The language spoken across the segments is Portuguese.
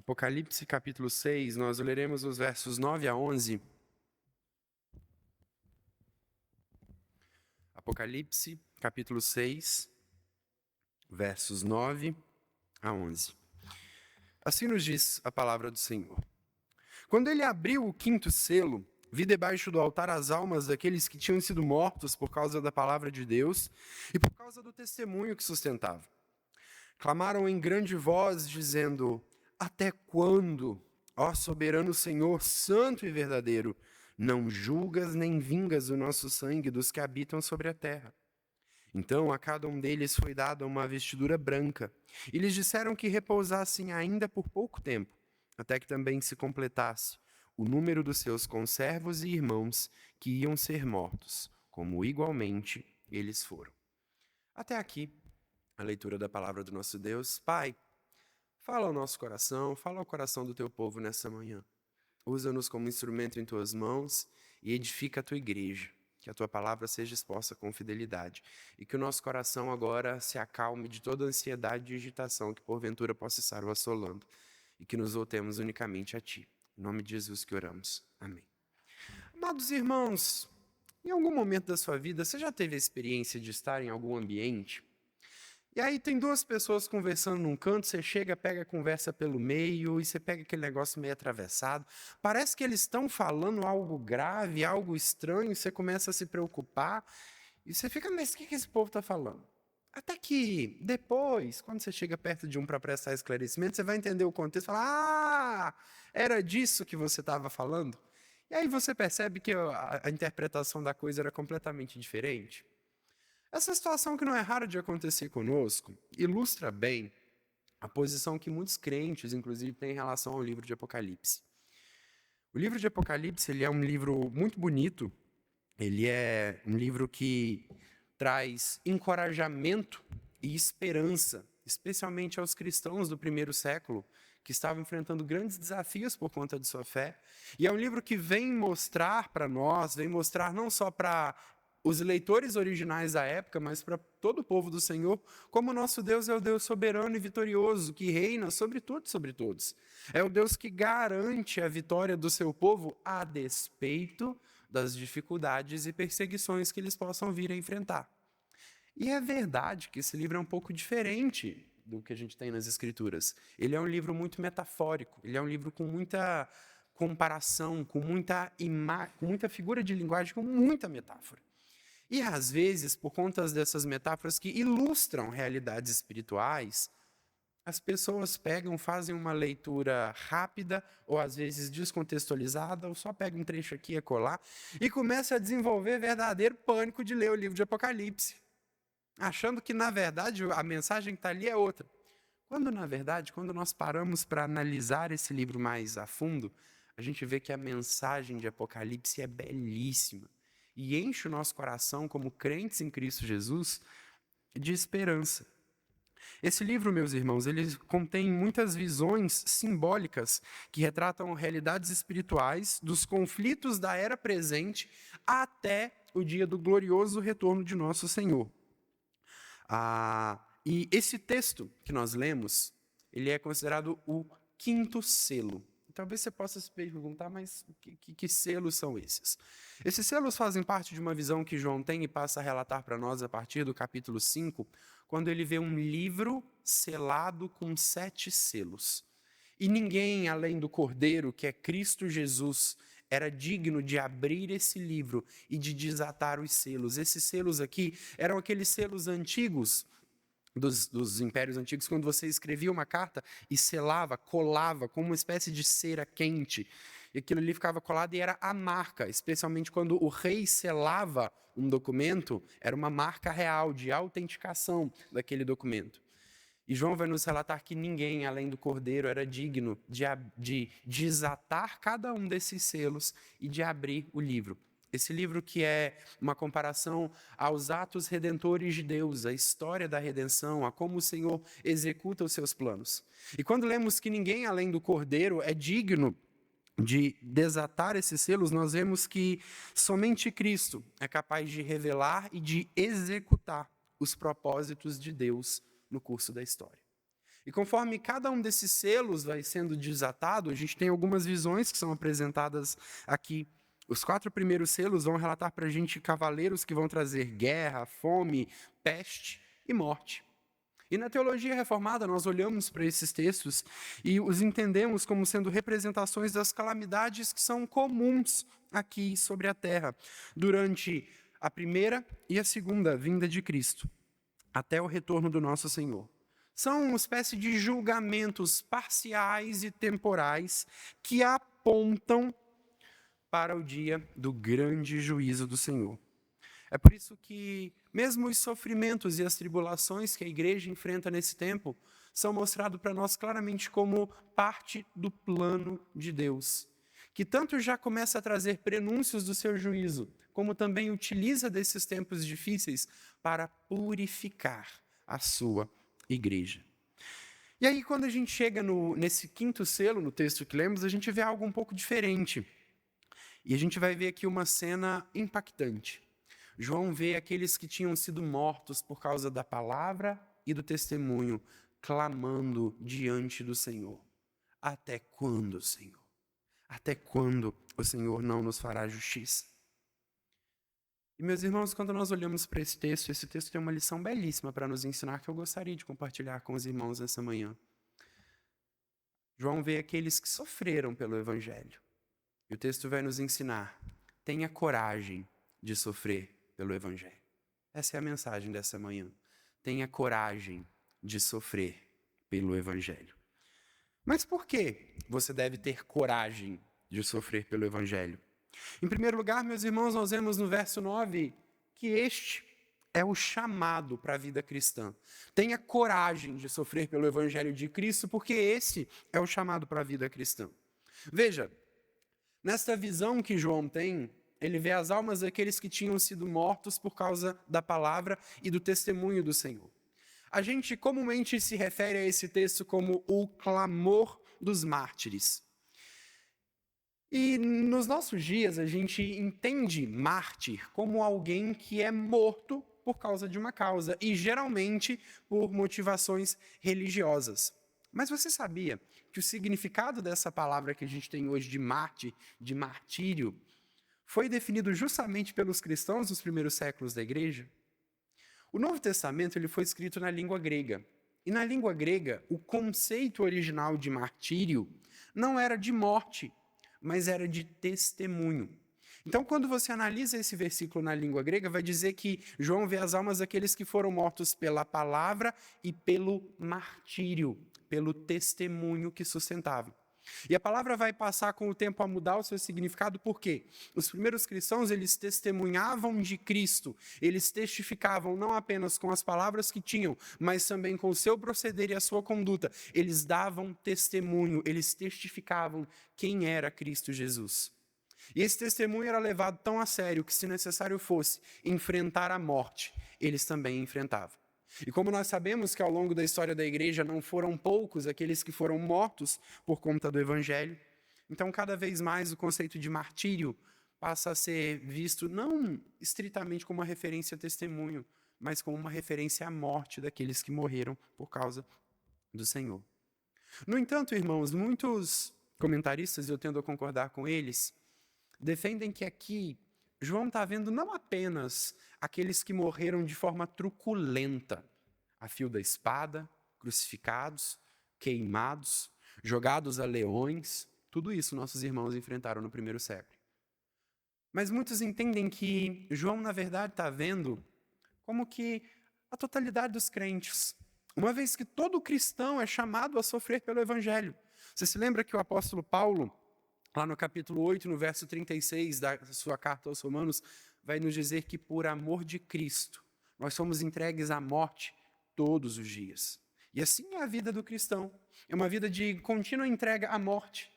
Apocalipse capítulo 6, nós leremos os versos 9 a 11. Apocalipse capítulo 6, versos 9 a 11. Assim nos diz a palavra do Senhor. Quando ele abriu o quinto selo, vi debaixo do altar as almas daqueles que tinham sido mortos por causa da palavra de Deus e por causa do testemunho que sustentavam. Clamaram em grande voz, dizendo: Até quando, ó soberano Senhor, santo e verdadeiro, não julgas nem vingas o nosso sangue dos que habitam sobre a terra? Então a cada um deles foi dada uma vestidura branca, e lhes disseram que repousassem ainda por pouco tempo, até que também se completasse o número dos seus conservos e irmãos que iam ser mortos, como igualmente eles foram. Até aqui a leitura da palavra do nosso Deus. Pai, fala ao nosso coração, fala ao coração do teu povo nessa manhã. Usa-nos como instrumento em tuas mãos e edifica a tua igreja. Que a tua palavra seja exposta com fidelidade e que o nosso coração agora se acalme de toda ansiedade e agitação que porventura possa estar o assolando e que nos voltemos unicamente a ti. Em nome de Jesus que oramos. Amém. Amados irmãos, em algum momento da sua vida, você já teve a experiência de estar em algum ambiente? E aí tem duas pessoas conversando num canto, você chega, pega a conversa pelo meio e você pega aquele negócio meio atravessado. Parece que eles estão falando algo grave, algo estranho, você começa a se preocupar e você fica, mas o que esse povo está falando? Até que depois, quando você chega perto de um para prestar esclarecimento, você vai entender o contexto e falar: Ah, era disso que você estava falando? E aí você percebe que a interpretação da coisa era completamente diferente. Essa situação, que não é rara de acontecer conosco, ilustra bem a posição que muitos crentes, inclusive, têm em relação ao livro de Apocalipse. O livro de Apocalipse ele é um livro muito bonito, ele é um livro que traz encorajamento e esperança, especialmente aos cristãos do primeiro século, que estavam enfrentando grandes desafios por conta de sua fé. E é um livro que vem mostrar para nós, vem mostrar não só para os leitores originais da época, mas para todo o povo do Senhor, como o nosso Deus é o Deus soberano e vitorioso, que reina sobre tudo e sobre todos. É o Deus que garante a vitória do seu povo a despeito das dificuldades e perseguições que eles possam vir a enfrentar. E é verdade que esse livro é um pouco diferente do que a gente tem nas Escrituras. Ele é um livro muito metafórico, ele é um livro com muita comparação, com muita figura de linguagem, com muita metáfora. E, às vezes, por conta dessas metáforas que ilustram realidades espirituais, as pessoas pegam, fazem uma leitura rápida, ou às vezes descontextualizada, ou só pegam um trecho aqui e acolá, e começa a desenvolver verdadeiro pânico de ler o livro de Apocalipse, achando que, na verdade, a mensagem que está ali é outra. Quando, na verdade, quando nós paramos para analisar esse livro mais a fundo, a gente vê que a mensagem de Apocalipse é belíssima e enche o nosso coração, como crentes em Cristo Jesus, de esperança. Esse livro, meus irmãos, ele contém muitas visões simbólicas que retratam realidades espirituais dos conflitos da era presente até o dia do glorioso retorno de nosso Senhor. E esse texto que nós lemos, ele é considerado o quinto selo. Talvez você possa se perguntar, mas que selos são esses? Esses selos fazem parte de uma visão que João tem e passa a relatar para nós a partir do capítulo 5, quando ele vê um livro selado com 7 selos. E ninguém, além do Cordeiro, que é Cristo Jesus, era digno de abrir esse livro e de desatar os selos. Esses selos aqui eram aqueles selos antigos, dos impérios antigos, quando você escrevia uma carta e selava, colava com uma espécie de cera quente, e aquilo ali ficava colado e era a marca, especialmente quando o rei selava um documento, era uma marca real de autenticação daquele documento. E João vai nos relatar que ninguém, além do Cordeiro, era digno de desatar cada um desses selos e de abrir o livro. Esse livro que é uma comparação aos atos redentores de Deus, a história da redenção, a como o Senhor executa os seus planos. E quando lemos que ninguém além do Cordeiro é digno de desatar esses selos, nós vemos que somente Cristo é capaz de revelar e de executar os propósitos de Deus no curso da história. E conforme cada um desses selos vai sendo desatado, a gente tem algumas visões que são apresentadas aqui. Os 4 primeiros selos vão relatar para a gente cavaleiros que vão trazer guerra, fome, peste e morte. E na teologia reformada, nós olhamos para esses textos e os entendemos como sendo representações das calamidades que são comuns aqui sobre a terra, durante a primeira e a segunda vinda de Cristo, até o retorno do nosso Senhor. São uma espécie de julgamentos parciais e temporais que apontam para o dia do grande juízo do Senhor. É por isso que, mesmo os sofrimentos e as tribulações que a igreja enfrenta nesse tempo, são mostrados para nós claramente como parte do plano de Deus, que tanto já começa a trazer prenúncios do seu juízo, como também utiliza desses tempos difíceis para purificar a sua igreja. E aí, quando a gente chega nesse 5º selo, no texto que lemos, a gente vê algo um pouco diferente. E a gente vai ver aqui uma cena impactante. João vê aqueles que tinham sido mortos por causa da palavra e do testemunho, clamando diante do Senhor. Até quando, Senhor? Até quando o Senhor não nos fará justiça? E, meus irmãos, quando nós olhamos para esse texto tem uma lição belíssima para nos ensinar que eu gostaria de compartilhar com os irmãos nessa manhã. João vê aqueles que sofreram pelo Evangelho. E o texto vai nos ensinar: tenha coragem de sofrer pelo Evangelho. Essa é a mensagem dessa manhã. Tenha coragem de sofrer pelo Evangelho. Mas por que você deve ter coragem de sofrer pelo Evangelho? Em primeiro lugar, meus irmãos, nós vemos no verso 9 que este é o chamado para a vida cristã. Tenha coragem de sofrer pelo Evangelho de Cristo, porque esse é o chamado para a vida cristã. Veja, nesta visão que João tem, ele vê as almas daqueles que tinham sido mortos por causa da palavra e do testemunho do Senhor. A gente comumente se refere a esse texto como o clamor dos mártires. E nos nossos dias a gente entende mártir como alguém que é morto por causa de uma causa, e geralmente por motivações religiosas. Mas você sabia que o significado dessa palavra que a gente tem hoje de mártir, de martírio, foi definido justamente pelos cristãos nos primeiros séculos da igreja? O Novo Testamento ele foi escrito na língua grega. E na língua grega, o conceito original de martírio não era de morte, mas era de testemunho. Então, quando você analisa esse versículo na língua grega, vai dizer que João vê as almas daqueles que foram mortos pela palavra e pelo martírio, pelo testemunho que sustentavam. E a palavra vai passar com o tempo a mudar o seu significado, porque os primeiros cristãos, eles testemunhavam de Cristo, eles testificavam não apenas com as palavras que tinham, mas também com o seu proceder e a sua conduta. Eles davam testemunho, eles testificavam quem era Cristo Jesus. E esse testemunho era levado tão a sério que, se necessário fosse enfrentar a morte, eles também enfrentavam. E como nós sabemos que ao longo da história da igreja não foram poucos aqueles que foram mortos por conta do Evangelho, então cada vez mais o conceito de martírio passa a ser visto não estritamente como uma referência a testemunho, mas como uma referência à morte daqueles que morreram por causa do Senhor. No entanto, irmãos, muitos comentaristas, eu tendo a concordar com eles, defendem que aqui João está vendo não apenas aqueles que morreram de forma truculenta, a fio da espada, crucificados, queimados, jogados a leões, tudo isso nossos irmãos enfrentaram no primeiro século. Mas muitos entendem que João, na verdade, está vendo como que a totalidade dos crentes, uma vez que todo cristão é chamado a sofrer pelo Evangelho. Você se lembra que o apóstolo Paulo, lá no capítulo 8, no verso 36 da sua carta aos Romanos, vai nos dizer que por amor de Cristo, nós somos entregues à morte todos os dias. E assim é a vida do cristão. É uma vida de contínua entrega à morte.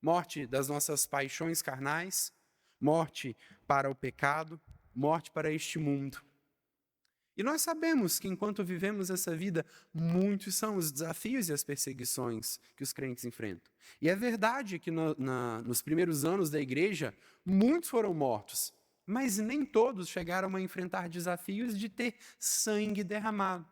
Morte das nossas paixões carnais, morte para o pecado, morte para este mundo. E nós sabemos que enquanto vivemos essa vida, muitos são os desafios e as perseguições que os crentes enfrentam. E é verdade que nos primeiros anos da igreja, muitos foram mortos, mas nem todos chegaram a enfrentar desafios de ter sangue derramado.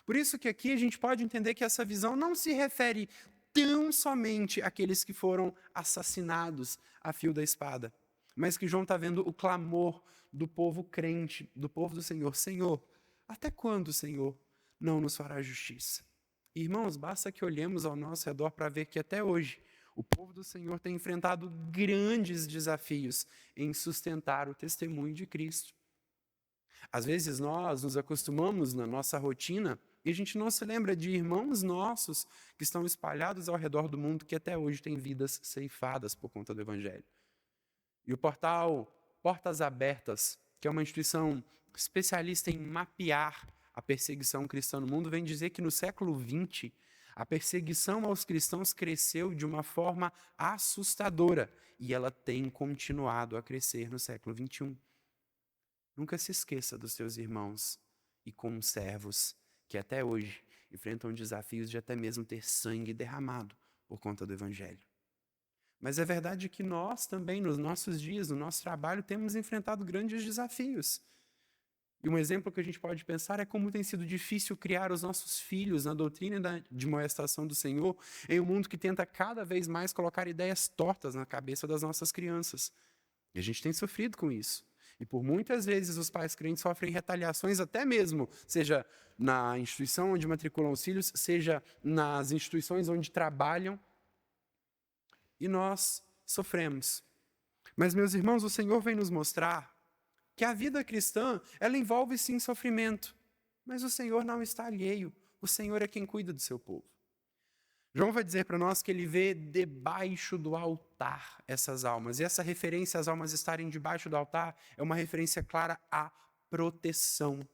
Por isso que aqui a gente pode entender que essa visão não se refere tão somente àqueles que foram assassinados a fio da espada, mas que João está vendo o clamor do povo crente, do povo do Senhor. Senhor, até quando, Senhor, não nos fará justiça? Irmãos, basta que olhemos ao nosso redor para ver que até hoje o povo do Senhor tem enfrentado grandes desafios em sustentar o testemunho de Cristo. Às vezes nós nos acostumamos na nossa rotina e a gente não se lembra de irmãos nossos que estão espalhados ao redor do mundo que até hoje têm vidas ceifadas por conta do Evangelho. E o portal Portas Abertas, que é uma instituição especialista em mapear a perseguição cristã no mundo, vem dizer que no século XX a perseguição aos cristãos cresceu de uma forma assustadora e ela tem continuado a crescer no século XXI. Nunca se esqueça dos seus irmãos e conservos que até hoje enfrentam desafios de até mesmo ter sangue derramado por conta do Evangelho. Mas é verdade que nós também, nos nossos dias, no nosso trabalho, temos enfrentado grandes desafios. E um exemplo que a gente pode pensar é como tem sido difícil criar os nossos filhos na doutrina da admoestação do Senhor em um mundo que tenta cada vez mais colocar ideias tortas na cabeça das nossas crianças. E a gente tem sofrido com isso. E por muitas vezes os pais crentes sofrem retaliações até mesmo, seja na instituição onde matriculam os filhos, seja nas instituições onde trabalham. E nós sofremos. Mas, meus irmãos, o Senhor vem nos mostrar que a vida cristã, ela envolve sim sofrimento, mas o Senhor não está alheio, o Senhor é quem cuida do seu povo. João vai dizer para nós que ele vê debaixo do altar essas almas, e essa referência às almas estarem debaixo do altar é uma referência clara à proteção.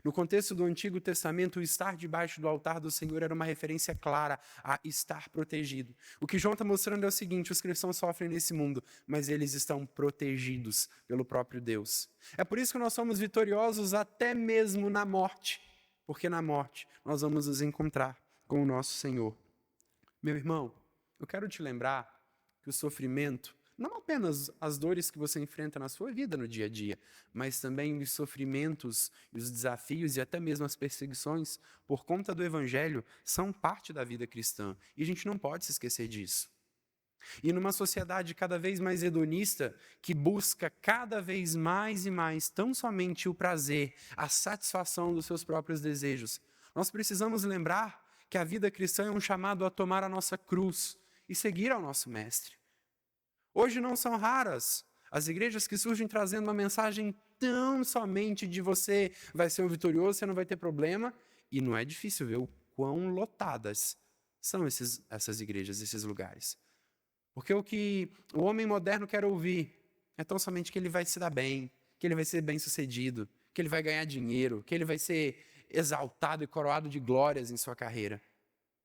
No contexto do Antigo Testamento, o estar debaixo do altar do Senhor era uma referência clara a estar protegido. O que João está mostrando é o seguinte: os cristãos sofrem nesse mundo, mas eles estão protegidos pelo próprio Deus. É por isso que nós somos vitoriosos até mesmo na morte, porque na morte nós vamos nos encontrar com o nosso Senhor. Meu irmão, eu quero te lembrar que o sofrimento, não apenas as dores que você enfrenta na sua vida no dia a dia, mas também os sofrimentos, os desafios e até mesmo as perseguições por conta do Evangelho são parte da vida cristã. E a gente não pode se esquecer disso. E numa sociedade cada vez mais hedonista, que busca cada vez mais e mais tão somente o prazer, a satisfação dos seus próprios desejos, nós precisamos lembrar que a vida cristã é um chamado a tomar a nossa cruz e seguir ao nosso Mestre. Hoje não são raras as igrejas que surgem trazendo uma mensagem tão somente de você vai ser um vitorioso, você não vai ter problema, e não é difícil ver o quão lotadas são essas igrejas, esses lugares. Porque o que o homem moderno quer ouvir é tão somente que ele vai se dar bem, que ele vai ser bem-sucedido, que ele vai ganhar dinheiro, que ele vai ser exaltado e coroado de glórias em sua carreira.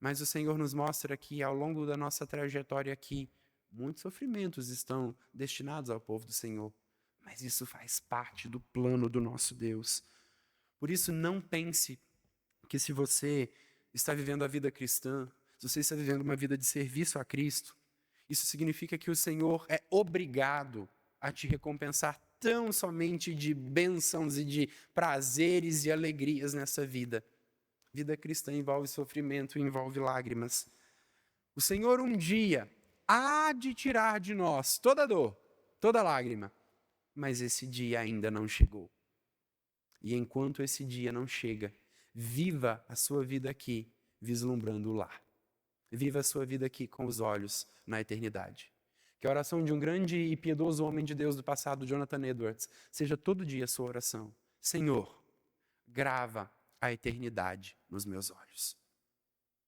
Mas o Senhor nos mostra que ao longo da nossa trajetória aqui, muitos sofrimentos estão destinados ao povo do Senhor. Mas isso faz parte do plano do nosso Deus. Por isso, não pense que se você está vivendo a vida cristã, se você está vivendo uma vida de serviço a Cristo, isso significa que o Senhor é obrigado a te recompensar tão somente de bênçãos e de prazeres e alegrias nessa vida. Vida cristã envolve sofrimento e envolve lágrimas. O Senhor um dia há de tirar de nós toda dor, toda lágrima, mas esse dia ainda não chegou. E enquanto esse dia não chega, viva a sua vida aqui, vislumbrando o lar. Viva a sua vida aqui com os olhos na eternidade. Que a oração de um grande e piedoso homem de Deus do passado, Jonathan Edwards, seja todo dia a sua oração. Senhor, grava a eternidade nos meus olhos.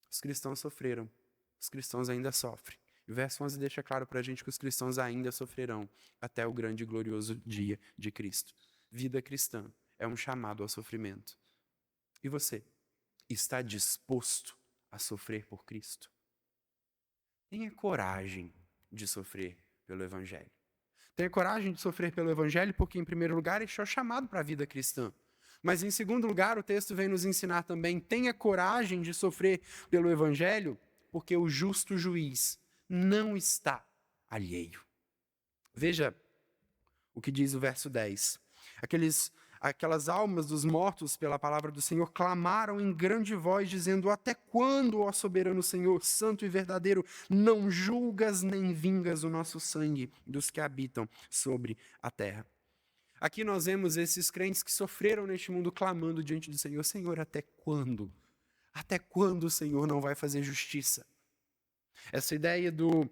Os cristãos sofreram, os cristãos ainda sofrem. E o verso 11 deixa claro para a gente que os cristãos ainda sofrerão até o grande e glorioso dia de Cristo. Vida cristã é um chamado ao sofrimento. E você, está disposto a sofrer por Cristo? Tenha coragem de sofrer pelo Evangelho. Tenha coragem de sofrer pelo Evangelho porque, em primeiro lugar, este é o chamado para a vida cristã. Mas, em segundo lugar, o texto vem nos ensinar também, tenha coragem de sofrer pelo Evangelho porque o justo juiz não está alheio. Veja o que diz o verso 10. aquelas almas dos mortos pela palavra do Senhor clamaram em grande voz, dizendo: até quando, ó soberano Senhor, santo e verdadeiro, não julgas nem vingas o nosso sangue dos que habitam sobre a terra? Aqui nós vemos esses crentes que sofreram neste mundo clamando diante do Senhor: Senhor, até quando? Até quando o Senhor não vai fazer justiça? Essa ideia do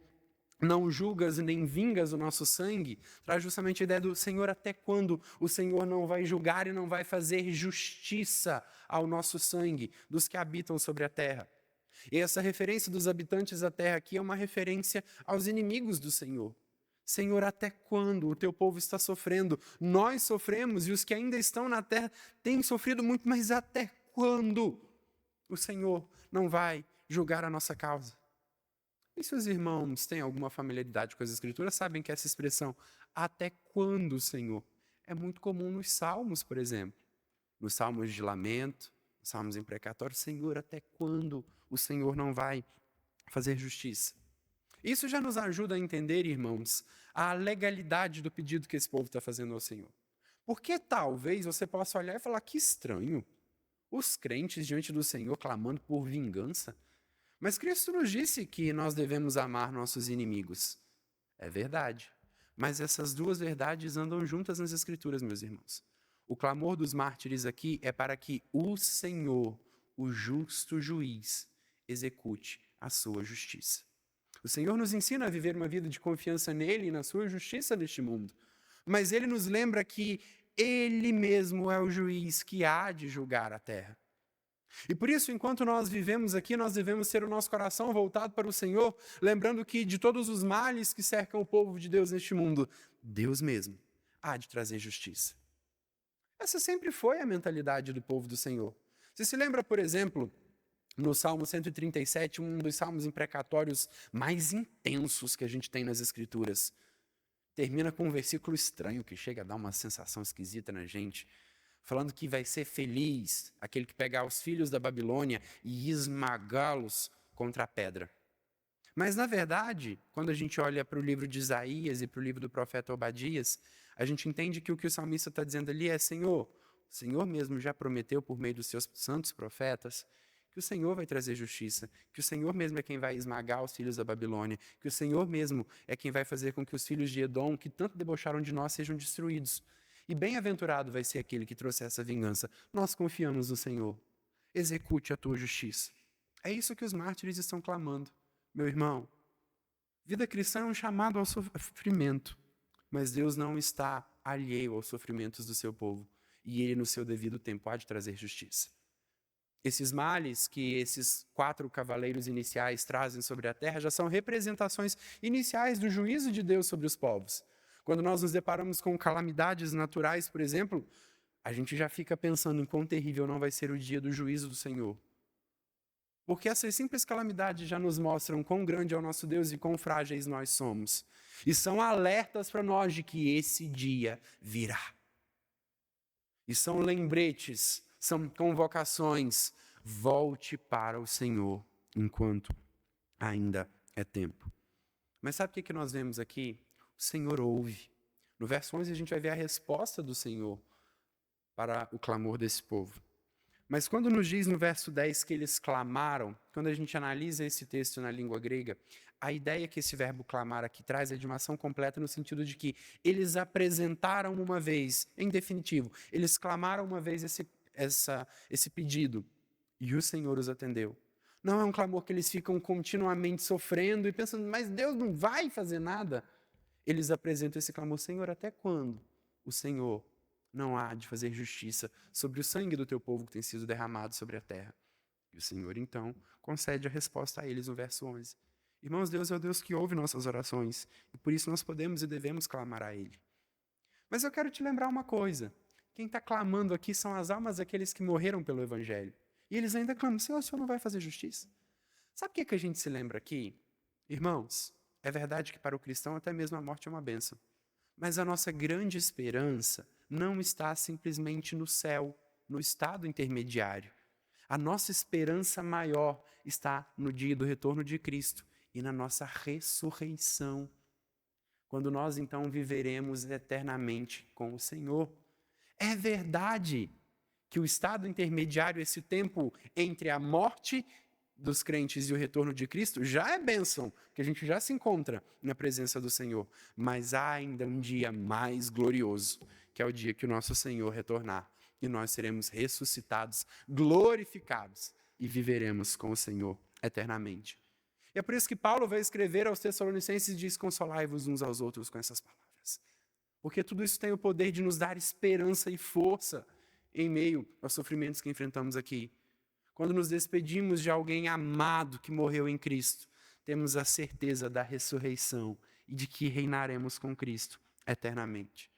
não julgas nem vingas o nosso sangue traz justamente a ideia do Senhor, até quando o Senhor não vai julgar e não vai fazer justiça ao nosso sangue, dos que habitam sobre a terra. E essa referência dos habitantes da terra aqui é uma referência aos inimigos do Senhor. Senhor, até quando o teu povo está sofrendo? Nós sofremos e os que ainda estão na terra têm sofrido muito, mas até quando o Senhor não vai julgar a nossa causa? E se os irmãos têm alguma familiaridade com as Escrituras, sabem que essa expressão, até quando, Senhor, é muito comum nos Salmos, por exemplo. Nos Salmos de lamento, nos Salmos imprecatórios, Senhor, até quando o Senhor não vai fazer justiça? Isso já nos ajuda a entender, irmãos, a legalidade do pedido que esse povo está fazendo ao Senhor. Porque talvez você possa olhar e falar: que estranho, os crentes diante do Senhor clamando por vingança. Mas Cristo nos disse que nós devemos amar nossos inimigos. É verdade. Mas essas duas verdades andam juntas nas Escrituras, meus irmãos. O clamor dos mártires aqui é para que o Senhor, o justo juiz, execute a sua justiça. O Senhor nos ensina a viver uma vida de confiança nele e na sua justiça neste mundo. Mas ele nos lembra que ele mesmo é o juiz que há de julgar a terra. E por isso, enquanto nós vivemos aqui, nós devemos ter o nosso coração voltado para o Senhor, lembrando que de todos os males que cercam o povo de Deus neste mundo, Deus mesmo há de trazer justiça. Essa sempre foi a mentalidade do povo do Senhor. Você se lembra, por exemplo, no Salmo 137, um dos salmos imprecatórios mais intensos que a gente tem nas Escrituras. Termina com um versículo estranho que chega a dar uma sensação esquisita na gente, falando que vai ser feliz aquele que pegar os filhos da Babilônia e esmagá-los contra a pedra. Mas, na verdade, quando a gente olha para o livro de Isaías e para o livro do profeta Obadias, a gente entende que o salmista está dizendo ali é: Senhor, o Senhor mesmo já prometeu por meio dos seus santos profetas que o Senhor vai trazer justiça, que o Senhor mesmo é quem vai esmagar os filhos da Babilônia, que o Senhor mesmo é quem vai fazer com que os filhos de Edom, que tanto debocharam de nós, sejam destruídos. E bem-aventurado vai ser aquele que trouxe essa vingança. Nós confiamos no Senhor. Execute a tua justiça. É isso que os mártires estão clamando. Meu irmão, vida cristã é um chamado ao sofrimento, mas Deus não está alheio aos sofrimentos do seu povo. E ele, no seu devido tempo, há de trazer justiça. Esses males que esses 4 cavaleiros iniciais trazem sobre a terra já são representações iniciais do juízo de Deus sobre os povos. Quando nós nos deparamos com calamidades naturais, por exemplo, a gente já fica pensando em quão terrível não vai ser o dia do juízo do Senhor. Porque essas simples calamidades já nos mostram quão grande é o nosso Deus e quão frágeis nós somos. E são alertas para nós de que esse dia virá. E são lembretes, são convocações. Volte para o Senhor enquanto ainda é tempo. Mas sabe o que nós vemos aqui? O Senhor ouve. No verso 11 a gente vai ver a resposta do Senhor para o clamor desse povo. Mas quando nos diz no verso 10 que eles clamaram, quando a gente analisa esse texto na língua grega, a ideia que esse verbo clamar aqui traz é de uma ação completa no sentido de que eles apresentaram uma vez, em definitivo, eles clamaram uma vez esse pedido e o Senhor os atendeu. Não é um clamor que eles ficam continuamente sofrendo e pensando, mas Deus não vai fazer nada. Eles apresentam esse clamor: Senhor, até quando o Senhor não há de fazer justiça sobre o sangue do teu povo que tem sido derramado sobre a terra? E o Senhor, então, concede a resposta a eles no verso 11. Irmãos, Deus é o Deus que ouve nossas orações, e por isso nós podemos e devemos clamar a Ele. Mas eu quero te lembrar uma coisa: quem está clamando aqui são as almas daqueles que morreram pelo Evangelho. E eles ainda clamam: Senhor, o Senhor não vai fazer justiça? Sabe o que a gente se lembra aqui? Irmãos, é verdade que para o cristão até mesmo a morte é uma bênção. Mas a nossa grande esperança não está simplesmente no céu, no estado intermediário. A nossa esperança maior está no dia do retorno de Cristo e na nossa ressurreição, quando nós então viveremos eternamente com o Senhor. É verdade que o estado intermediário, esse tempo entre a morte dos crentes e o retorno de Cristo, já é bênção, que a gente já se encontra na presença do Senhor. Mas há ainda um dia mais glorioso, que é o dia que o nosso Senhor retornar. E nós seremos ressuscitados, glorificados, e viveremos com o Senhor eternamente. E é por isso que Paulo vai escrever aos Tessalonicenses e diz: consolai-vos uns aos outros com essas palavras. Porque tudo isso tem o poder de nos dar esperança e força em meio aos sofrimentos que enfrentamos aqui. Quando nos despedimos de alguém amado que morreu em Cristo, temos a certeza da ressurreição e de que reinaremos com Cristo eternamente.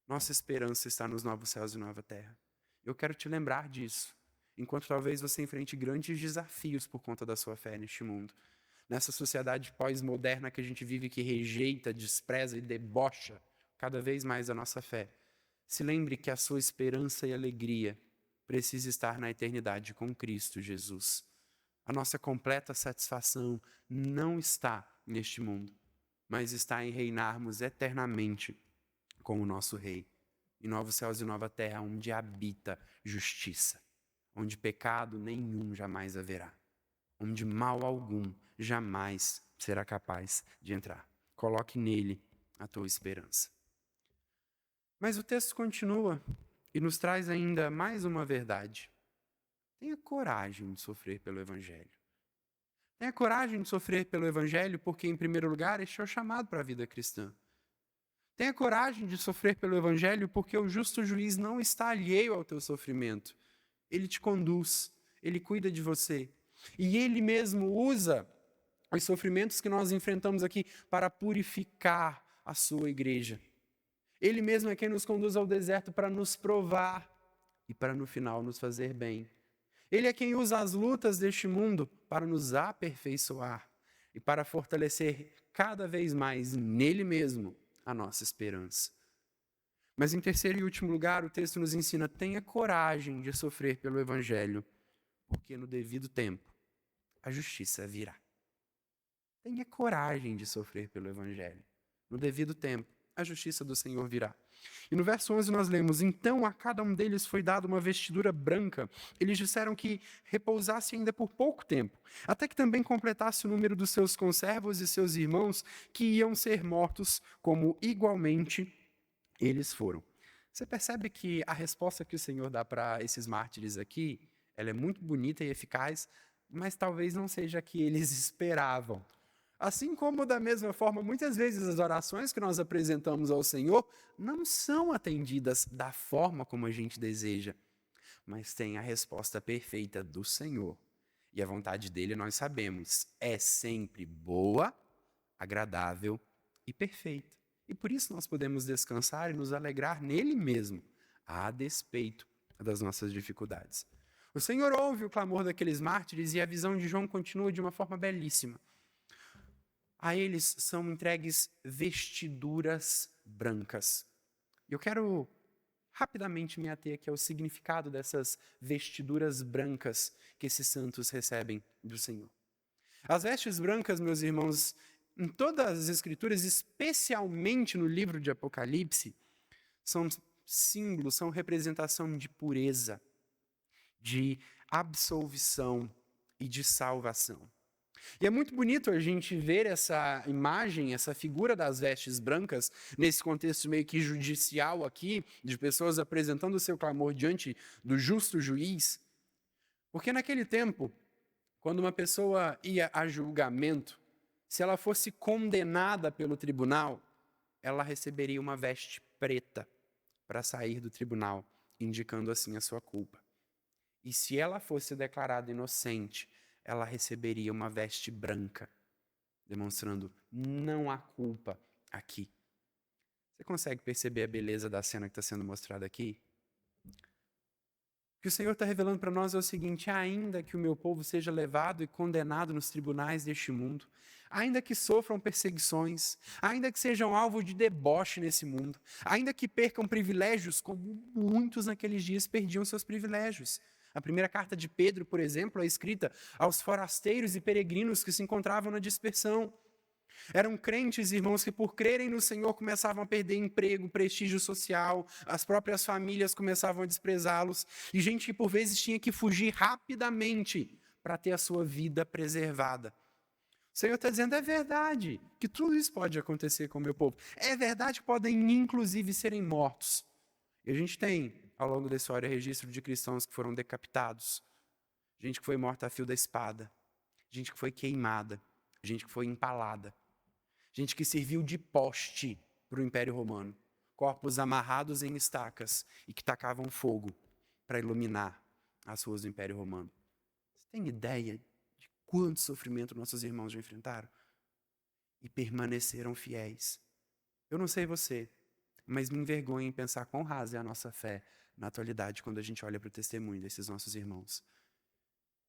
Nossa esperança está nos novos céus e nova terra. Eu quero te lembrar disso, enquanto talvez você enfrente grandes desafios por conta da sua fé neste mundo. Nessa sociedade pós-moderna que a gente vive, que rejeita, despreza e debocha cada vez mais a nossa fé. Se lembre que a sua esperança e alegria precisa estar na eternidade com Cristo Jesus. A nossa completa satisfação não está neste mundo, mas está em reinarmos eternamente com o nosso Rei, em novos céus e nova terra, onde habita justiça, onde pecado nenhum jamais haverá, onde mal algum jamais será capaz de entrar. Coloque nele a tua esperança. Mas o texto continua e nos traz ainda mais uma verdade. Tenha coragem de sofrer pelo Evangelho. Tenha coragem de sofrer pelo Evangelho porque, em primeiro lugar, este é o chamado para a vida cristã. Tenha coragem de sofrer pelo Evangelho porque o justo juiz não está alheio ao teu sofrimento. Ele te conduz, ele cuida de você. E ele mesmo usa os sofrimentos que nós enfrentamos aqui para purificar a sua igreja. Ele mesmo é quem nos conduz ao deserto para nos provar e para no final nos fazer bem. Ele é quem usa as lutas deste mundo para nos aperfeiçoar e para fortalecer cada vez mais nele mesmo a nossa esperança. Mas em terceiro e último lugar, o texto nos ensina: tenha coragem de sofrer pelo Evangelho, porque no devido tempo a justiça virá. Tenha coragem de sofrer pelo Evangelho. No devido tempo, a justiça do Senhor virá. E no verso 11 nós lemos: então a cada um deles foi dada uma vestidura branca. Eles disseram que repousasse ainda por pouco tempo, até que também completasse o número dos seus conservos e seus irmãos, que iam ser mortos, como igualmente eles foram. Você percebe que a resposta que o Senhor dá para esses mártires aqui, ela é muito bonita e eficaz, mas talvez não seja a que eles esperavam. Assim como, da mesma forma, muitas vezes as orações que nós apresentamos ao Senhor não são atendidas da forma como a gente deseja, mas tem a resposta perfeita do Senhor. E a vontade dele, nós sabemos, é sempre boa, agradável e perfeita. E por isso nós podemos descansar e nos alegrar nele mesmo, a despeito das nossas dificuldades. O Senhor ouve o clamor daqueles mártires e a visão de João continua de uma forma belíssima. A eles são entregues vestiduras brancas. Eu quero rapidamente me ater aqui ao significado dessas vestiduras brancas que esses santos recebem do Senhor. As vestes brancas, meus irmãos, em todas as Escrituras, especialmente no livro de Apocalipse, são símbolos, são representação de pureza, de absolvição e de salvação. E é muito bonito a gente ver essa imagem, essa figura das vestes brancas, nesse contexto meio que judicial aqui, de pessoas apresentando o seu clamor diante do justo juiz. Porque naquele tempo, quando uma pessoa ia a julgamento, se ela fosse condenada pelo tribunal, ela receberia uma veste preta para sair do tribunal, indicando assim a sua culpa. E se ela fosse declarada inocente, ela receberia uma veste branca, demonstrando: não há culpa aqui. Você consegue perceber a beleza da cena que está sendo mostrada aqui? O que o Senhor está revelando para nós é o seguinte: ainda que o meu povo seja levado e condenado nos tribunais deste mundo, ainda que sofram perseguições, ainda que sejam alvo de deboche nesse mundo, ainda que percam privilégios, como muitos naqueles dias perdiam seus privilégios. A primeira carta de Pedro, por exemplo, é escrita aos forasteiros e peregrinos que se encontravam na dispersão. Eram crentes, irmãos, que por crerem no Senhor começavam a perder emprego, prestígio social, as próprias famílias começavam a desprezá-los, e gente que por vezes tinha que fugir rapidamente para ter a sua vida preservada. O Senhor está dizendo, é verdade que tudo isso pode acontecer com o meu povo. É verdade que podem, inclusive, serem mortos. E a gente tem, ao longo da história, registro de cristãos que foram decapitados, gente que foi morta a fio da espada, gente que foi queimada, gente que foi empalada, gente que serviu de poste para o Império Romano, corpos amarrados em estacas e que tacavam fogo para iluminar as ruas do Império Romano. Você tem ideia de quanto sofrimento nossos irmãos já enfrentaram? E permaneceram fiéis. Eu não sei você, mas me envergonha em pensar quão rasa é a nossa fé na atualidade quando a gente olha para o testemunho desses nossos irmãos,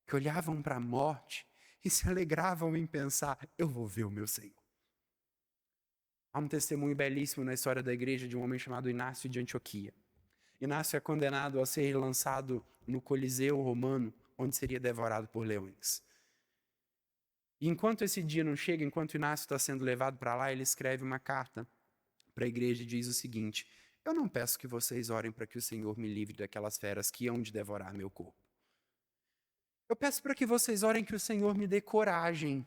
que olhavam para a morte e se alegravam em pensar, eu vou ver o meu Senhor. Há um testemunho belíssimo na história da igreja de um homem chamado Inácio de Antioquia. Inácio é condenado a ser lançado no Coliseu romano, onde seria devorado por leões. E enquanto esse dia não chega, enquanto Inácio está sendo levado para lá, ele escreve uma carta para a igreja e diz o seguinte: eu não peço que vocês orem para que o Senhor me livre daquelas feras que hão de devorar meu corpo. Eu peço para que vocês orem que o Senhor me dê coragem,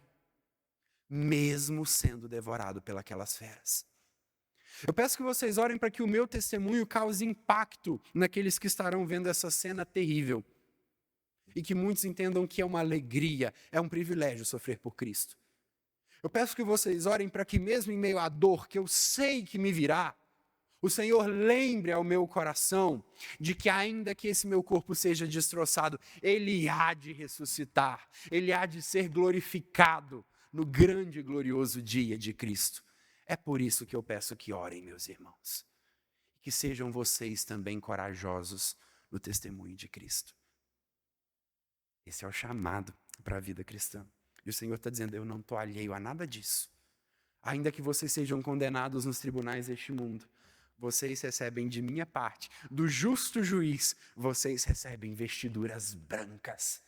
mesmo sendo devorado pelas feras. Eu peço que vocês orem para que o meu testemunho cause impacto naqueles que estarão vendo essa cena terrível. E que muitos entendam que é uma alegria, é um privilégio sofrer por Cristo. Eu peço que vocês orem para que mesmo em meio à dor, que eu sei que me virá, o Senhor lembre ao meu coração de que ainda que esse meu corpo seja destroçado, Ele há de ressuscitar, Ele há de ser glorificado no grande e glorioso dia de Cristo. É por isso que eu peço que orem, meus irmãos. Que sejam vocês também corajosos no testemunho de Cristo. Esse é o chamado para a vida cristã. E o Senhor está dizendo, eu não estou alheio a nada disso. Ainda que vocês sejam condenados nos tribunais deste mundo, vocês recebem de minha parte, do justo juiz, vocês recebem vestiduras brancas.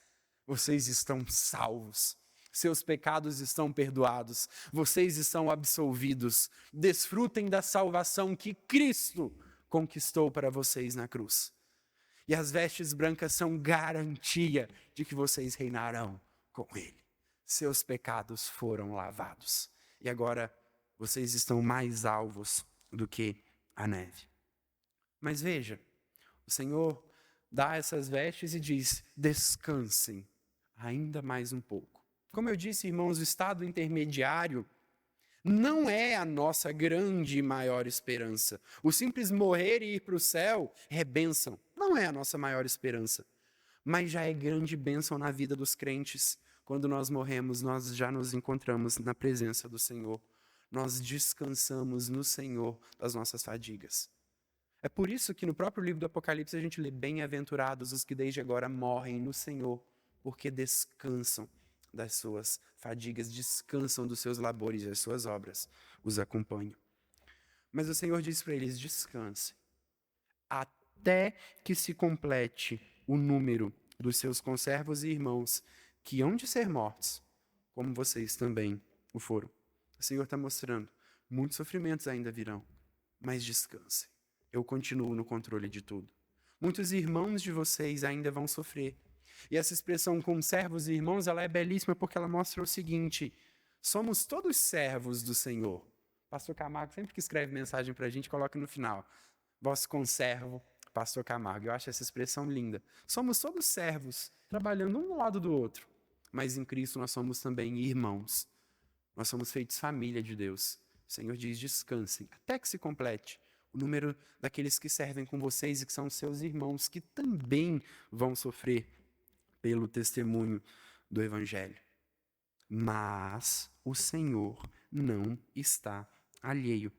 Vocês estão salvos. Seus pecados estão perdoados. Vocês estão absolvidos. Desfrutem da salvação que Cristo conquistou para vocês na cruz. E as vestes brancas são garantia de que vocês reinarão com Ele. Seus pecados foram lavados. E agora vocês estão mais alvos do que a neve. Mas veja, o Senhor dá essas vestes e diz, descansem ainda mais um pouco. Como eu disse, irmãos, o estado intermediário não é a nossa grande e maior esperança. O simples morrer e ir para o céu é bênção. Não é a nossa maior esperança. Mas já é grande bênção na vida dos crentes. Quando nós morremos, nós já nos encontramos na presença do Senhor. Nós descansamos no Senhor das nossas fadigas. É por isso que no próprio livro do Apocalipse a gente lê, bem-aventurados os que desde agora morrem no Senhor, porque descansam das suas fadigas, descansam dos seus labores e as suas obras os acompanham. Mas o Senhor diz para eles, descansem, até que se complete o número dos seus conservos e irmãos, que hão de ser mortos, como vocês também o foram. O Senhor está mostrando, muitos sofrimentos ainda virão, mas descansem. Eu continuo no controle de tudo. Muitos irmãos de vocês ainda vão sofrer. E essa expressão conservos e irmãos, ela é belíssima porque ela mostra o seguinte, somos todos servos do Senhor. Pastor Camargo sempre que escreve mensagem para a gente, coloca no final, vosso conservo, Pastor Camargo. Eu acho essa expressão linda. Somos todos servos, trabalhando um lado do outro. Mas em Cristo nós somos também irmãos. Nós somos feitos família de Deus. O Senhor diz, descansem, até que se complete o número daqueles que servem com vocês e que são seus irmãos, que também vão sofrer pelo testemunho do Evangelho. Mas o Senhor não está alheio.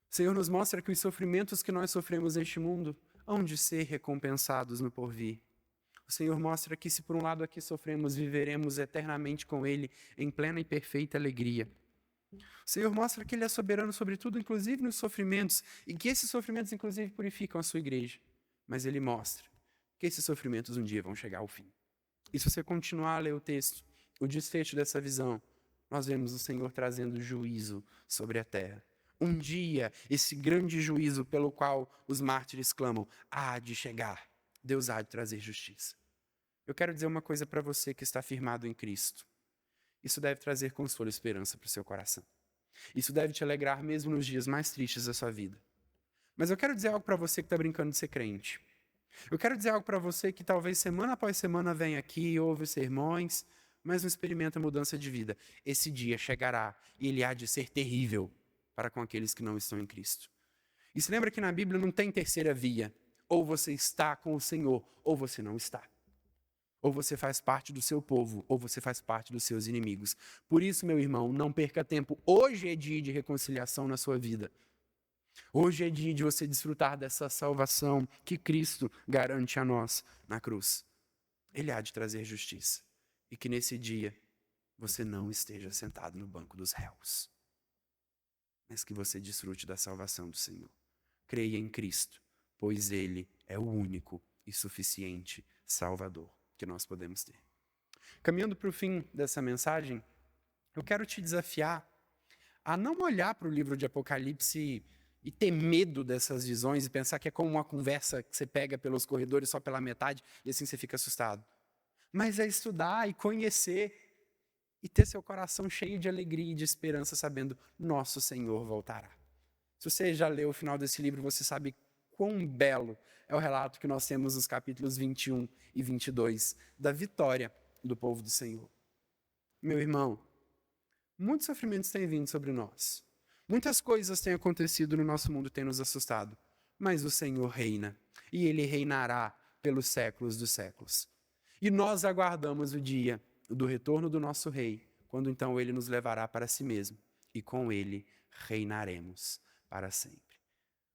O Senhor nos mostra que os sofrimentos que nós sofremos neste mundo hão de ser recompensados no porvir. O Senhor mostra que se por um lado aqui sofremos, viveremos eternamente com Ele em plena e perfeita alegria. O Senhor mostra que Ele é soberano sobre tudo, inclusive nos sofrimentos, e que esses sofrimentos, inclusive, purificam a sua igreja. Mas Ele mostra que esses sofrimentos um dia vão chegar ao fim. E se você continuar a ler o texto, o desfecho dessa visão, nós vemos o Senhor trazendo juízo sobre a terra. Um dia, esse grande juízo pelo qual os mártires clamam, há de chegar. Deus há de trazer justiça. Eu quero dizer uma coisa para você que está firmado em Cristo. Isso deve trazer consolo e esperança para o seu coração. Isso deve te alegrar mesmo nos dias mais tristes da sua vida. Mas eu quero dizer algo para você que está brincando de ser crente. Eu quero dizer algo para você que talvez semana após semana vem aqui, ouve sermões, mas não experimenta mudança de vida. Esse dia chegará e ele há de ser terrível para com aqueles que não estão em Cristo. E se lembra que na Bíblia não tem terceira via. Ou você está com o Senhor, ou você não está. Ou você faz parte do seu povo, ou você faz parte dos seus inimigos. Por isso, meu irmão, não perca tempo. Hoje é dia de reconciliação na sua vida. Hoje é dia de você desfrutar dessa salvação que Cristo garante a nós na cruz. Ele há de trazer justiça. E que nesse dia você não esteja sentado no banco dos réus, mas que você desfrute da salvação do Senhor. Creia em Cristo, pois Ele é o único e suficiente Salvador que nós podemos ter. Caminhando para o fim dessa mensagem, eu quero te desafiar a não olhar para o livro de Apocalipse e ter medo dessas visões e pensar que é como uma conversa que você pega pelos corredores só pela metade e assim você fica assustado. Mas é estudar e conhecer e ter seu coração cheio de alegria e de esperança sabendo nosso Senhor voltará. Se você já leu o final desse livro, você sabe quão belo é o relato que nós temos nos capítulos 21 e 22 da vitória do povo do Senhor. Meu irmão, muitos sofrimentos têm vindo sobre nós. Muitas coisas têm acontecido no nosso mundo e têm nos assustado. Mas o Senhor reina e Ele reinará pelos séculos dos séculos. E nós aguardamos o dia do retorno do nosso Rei, quando então Ele nos levará para si mesmo e com Ele reinaremos para sempre.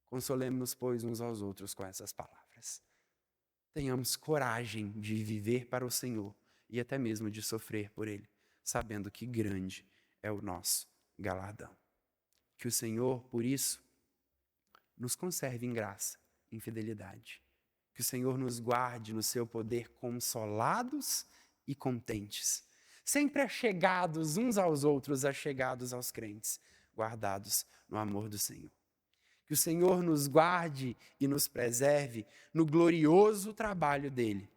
Consolemos-nos, pois, uns aos outros com essas palavras. Tenhamos coragem de viver para o Senhor e até mesmo de sofrer por Ele, sabendo que grande é o nosso galardão. Que o Senhor, por isso, nos conserve em graça, em fidelidade. Que o Senhor nos guarde no seu poder consolados e contentes, sempre achegados uns aos outros, achegados aos crentes, guardados no amor do Senhor. Que o Senhor nos guarde e nos preserve no glorioso trabalho dele,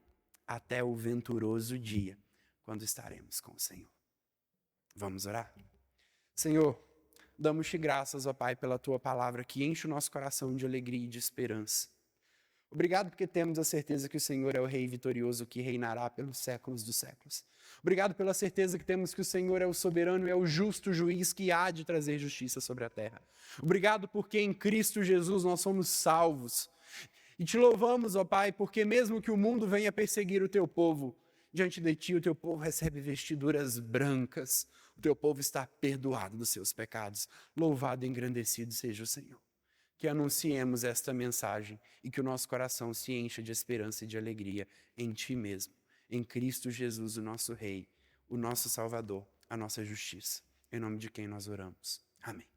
até o venturoso dia, quando estaremos com o Senhor. Vamos orar? Senhor, damos-te graças, ó Pai, pela tua palavra que enche o nosso coração de alegria e de esperança. Obrigado porque temos a certeza que o Senhor é o Rei vitorioso que reinará pelos séculos dos séculos. Obrigado pela certeza que temos que o Senhor é o soberano e é o justo juiz que há de trazer justiça sobre a terra. Obrigado porque em Cristo Jesus nós somos salvos. E te louvamos, ó Pai, porque mesmo que o mundo venha perseguir o teu povo, diante de ti o teu povo recebe vestiduras brancas, o teu povo está perdoado dos seus pecados. Louvado e engrandecido seja o Senhor. Que anunciemos esta mensagem e que o nosso coração se encha de esperança e de alegria em Ti mesmo, em Cristo Jesus, o nosso Rei, o nosso Salvador, a nossa justiça. Em nome de quem nós oramos. Amém.